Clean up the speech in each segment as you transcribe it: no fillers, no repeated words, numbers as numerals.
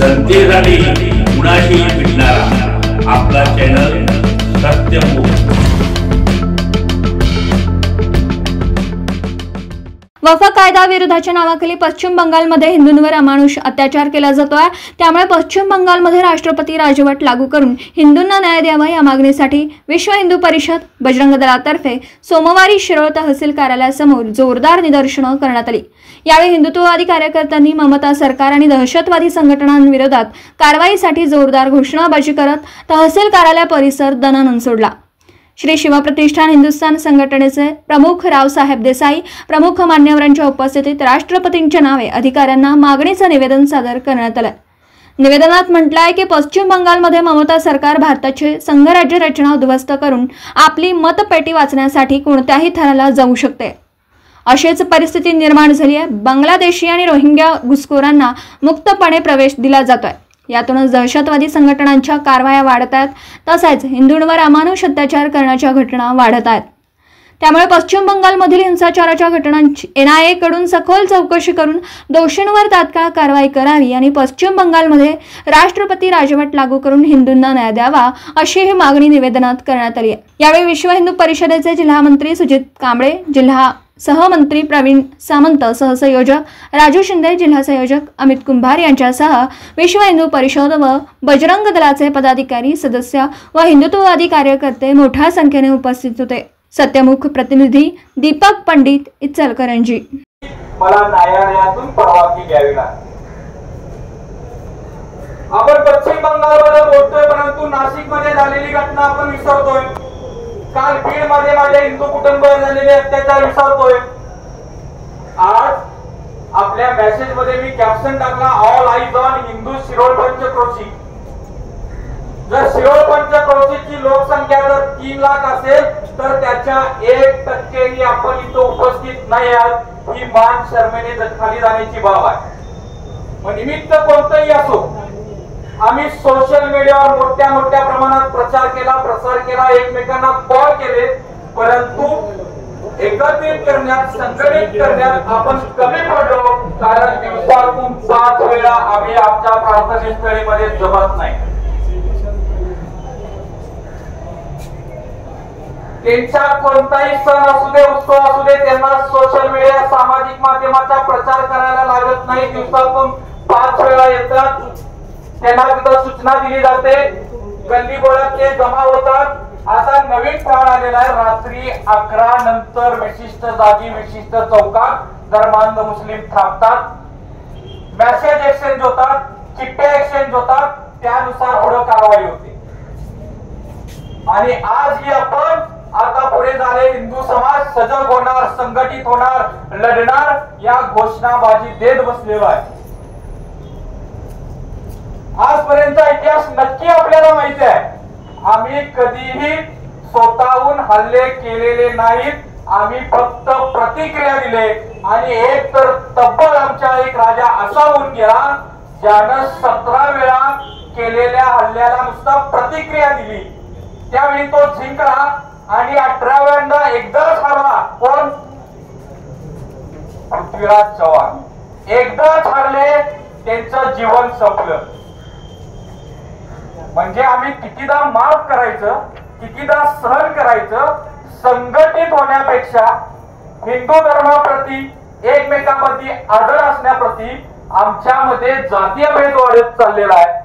जनतेसाठी कुणाशी भेटणारा आपला चॅनल सत्यमुख। वफा कायदा विरोधाच्या नावाखाली पश्चिम बंगालमध्ये हिंदूंवर अमानुष अत्याचार केला जातोय। त्यामुळे पश्चिम बंगालमध्ये राष्ट्रपती राजवट लागू करून हिंदूंना न्याय द्यावा या मागणीसाठी विश्व हिंदू परिषद बजरंग दलातर्फे सोमवारी शिरोळ तहसील कार्यालयासमोर जोरदार निदर्शनं करण्यात आली। यावेळी हिंदुत्ववादी कार्यकर्त्यांनी ममता सरकार आणि दहशतवादी संघटनांविरोधात कारवाईसाठी जोरदार घोषणाबाजी करत तहसील कार्यालय परिसर दणानून सोडला। श्री शिवप्रतिष्ठान हिंदुस्थान संघटनेचे प्रमुख रावसाहेब देसाई प्रमुख मान्यवरांच्या उपस्थितीत राष्ट्रपतींच्या नावे अधिकाऱ्यांना मागणीचं निवेदन सादर करण्यात आलं। निवेदनात म्हटलं आहे की पश्चिम बंगालमध्ये ममता सरकार भारताची संघराज्य रचना उद्ध्वस्त करून आपली मतपेटी वाचण्यासाठी कोणत्याही थराला जाऊ शकते। अशीच परिस्थिती निर्माण झाली आहे। बांगलादेशी आणि रोहिंग्या घुसखोरांना मुक्तपणे प्रवेश दिला जातोय। यातूनच दहशतवादी संघटनांच्या कारवाया वाढत आहेत, तसेच हिंदूंवर अमानुष अत्याचार करण्याच्या घटना वाढत आहेत। त्यामुळे पश्चिम बंगालमधील हिंसाचाराच्या घटनांची NIA कडून सखोल चौकशी करून दोषींवर तात्काळ कारवाई करावी आणि पश्चिम बंगालमध्ये राष्ट्रपती राजवट लागू करून हिंदूंना न्याय द्यावा अशी ही मागणी निवेदनात करण्यात आली आहे। यावेळी विश्व हिंदू परिषदेचे जिल्हा मंत्री सुजित कांबळे, जिल्हा सहमंत्री प्रवीण सामंत, सहसंयोजक राजू शिंदे, जिल्हा संयोजक अमित कुंभार यांच्यासह विश्व हिंदू परिषद व बजरंग दलाचे पदाधिकारी, सदस्य व हिंदुत्ववादी कार्यकर्ते मोठ्या संख्येने उपस्थित होते। सत्यमुख प्रतिनिधी दीपक पंडित, इचलकरंजी। मला न्यायालयातून परवानगी घ्यावी लागली। आपण पश्चिम बंगालमध्ये बोलतोय, परंतु नाशिकमध्ये झालेली घटना आपण विसरतोय। काल बीड मध्ये माझ्या हिंदू कुटुंबावर झालेले अत्याचार विसरतोय। आज आपल्या मेसेज मध्ये मी कॅप्शन टाकला, all eyes on Hindu Shirol Panchkroshi. जर शिरोळ पंचक्रोशीची लोकसंख्या जर 3 लाख असेल तर त्याच्या 1% आपण इथं उपस्थित नाही आहात, ही मान शर्मेने खाली जाण्याची बाब आहे। मग निमित्त कोणतंही असो, आम्ही सोशल मीडियावर मोठ्या प्रमाणात प्रचार केला, प्रसार केला, एकमेकांना कॉल केले, परंतु एकत्रित करण्यात, संघटित करण्यात आपण कमी पडलो। कारण दिवसातून 5 वेळा आम्ही आमच्या प्रार्थनास्थळीमध्ये जमत नाही। त्यांचा कोणताही सण असू दे, उत्सव असू दे, त्यांना सोशल मीडिया, सामाजिक माध्यमाचा प्रचार करायला लागत नाही। दिवसातून 5 वेळा येतात, त्यांना तिथं सूचना दिली जाते, गल्ली बोळात ते जमा होतात। आता नवीन काळ आलेला आहे, रात्री 11 नंतर विशिष्ट जागी, विशिष्ट चौकात धर्मांध मुस्लिम थांबतात, मेसेज एक्सचेंज होतात, चिठ्ठ्या एक्सचेंज होतात, त्यानुसार पुढे कारवाई होते। आणि आज ही आपण आता पुढे झाले, हिंदू समाज सजग होणार, संघटित होणार, लढणार या घोषणाबाजी देत बसलेला आहे। आजपर्यंतचा इतिहास नक्की आपल्याला माहिती आहे। आम्ही कधीही स्वतःहून हल्ले केलेले नाहीत, आम्ही फक्त प्रतिक्रिया दिले। आणि एक तर तब्बल आमचा एक राजा असा होऊन गेला ज्यानं 17 वेळा केलेल्या हल्ल्याला नुसता प्रतिक्रिया दिली, त्यावेळी तो जिंकला आणि 18व्यांदा एकदाच हरला। कोण? पृथ्वीराज चव्हाण एकदाच हरले, त्यांचं जीवन संपलं। म्हणजे आम्ही कितीदा माफ करायचं, कितीदा सहन करायचं, संघटित होण्यापेक्षा हिंदू धर्माप्रती, एकमेकांप्रती आदर असण्याप्रती आमच्यामध्ये जातीय भेद वाढत चाललेला आहे।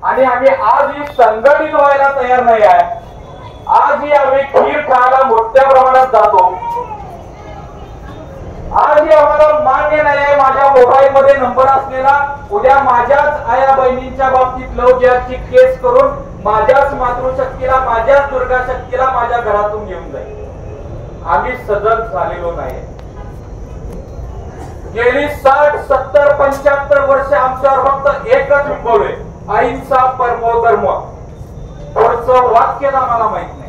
आणि आम्ही आजही संघटित व्हायला तयार नाही आहे। आजही आम्ही खीर खायला मोठ्या प्रमाणात जातो, आजही आम्हाला मान्य नाही आहे माझ्या मोबाईल मध्ये नंबर असलेला उद्या माझ्याच आया बहिणींच्या बाबतीत लव जिहादची केस करून माझ्याच मातृशक्तीला, माझ्याच दुर्गा शक्तीला माझ्या घरातून घेऊन जाईल। आम्ही सजग झालेलो नाही। गेली 60, 70, 75 वर्ष आमच्यावर फक्त एकच विंबवले, अहिंसा परमो धर्म। पुढचं वाक्य आम्हाला माहित नाही।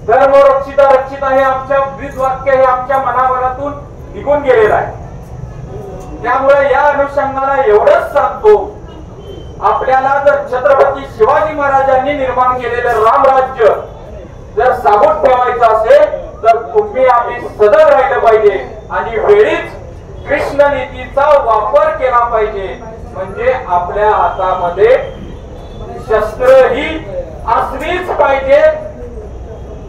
धर्म रक्षिता रक्षिता हे आमच्या ब्रीद वाक्य हे आमच्या मनाभरातून निघून गेलेलं आहे। त्यामुळे या अनुषंगाने एवढंच सांगतो, आपल्याला जर छत्रपती शिवाजी महाराजांनी निर्माण केलेलं रामराज्य जर साबूत ठेवायचं असेल तर तुम्ही आम्ही सजग राहिलं पाहिजे आणि वेळीच कृष्ण नीतीचा वापर केला पाहिजे। म्हणजे आपल्या हातामध्ये शस्त्र ही असलीच पाहिजे.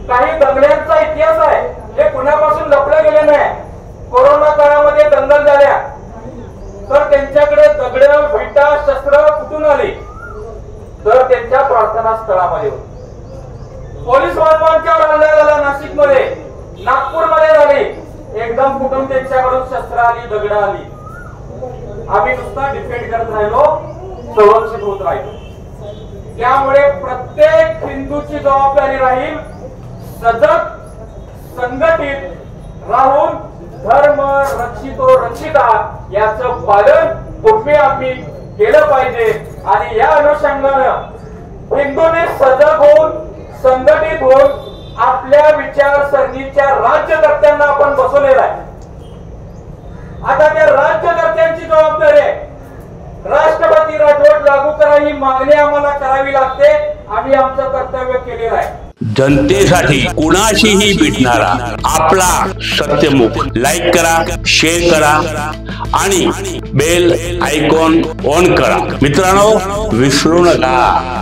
काही दंगल्यांचा इतिहास आहे, हे कुणापासून लपलं गेले नाही. कोरोना काळामध्ये दंगल झाल्या तर त्यांच्याकडे दगड, विटा, शस्त्र कुठून आली? तर त्यांच्या प्रार्थना स्थळामध्ये होती. पोलीस बांधवांच्यावर हल्ला झाला नाशिक मध्ये, नागपूर मध्ये झाली. एकदम कुठून त्यांच्याकडून शस्त्र आली, दगड आली. आम्ही नुसता डिफेंड करत राहिलो, संरक्षित होत राहिलो. त्यामुळे प्रत्येक हिंदूची जबाबदारी राहील सजग, संघटित राहून धर्म रक्षितो रक्षिता याचं पालन पूर्वी आम्ही केलं पाहिजे. आणि या अनुषंगानं हिंदूने सजग होऊन, संघटित होऊन आपल्या विचारसरणीच्या राज्यकर्त्यांना आपण बसवलेला आहे. आता त्या राज्यकर्त्यांची जबाबदारी आहे. राष्ट्रपती राजवट लागू करा ही मागणी आम्हाला करावी लागते. आम्ही आमचं कर्तव्य केलेलं आहे. जनतेसाठी कुणाशीही भेटणारा आपला सत्यमुख लाईक करा, शेअर करा आणि बेल आयकॉन ऑन करा. मित्रांनो, विसरू नका.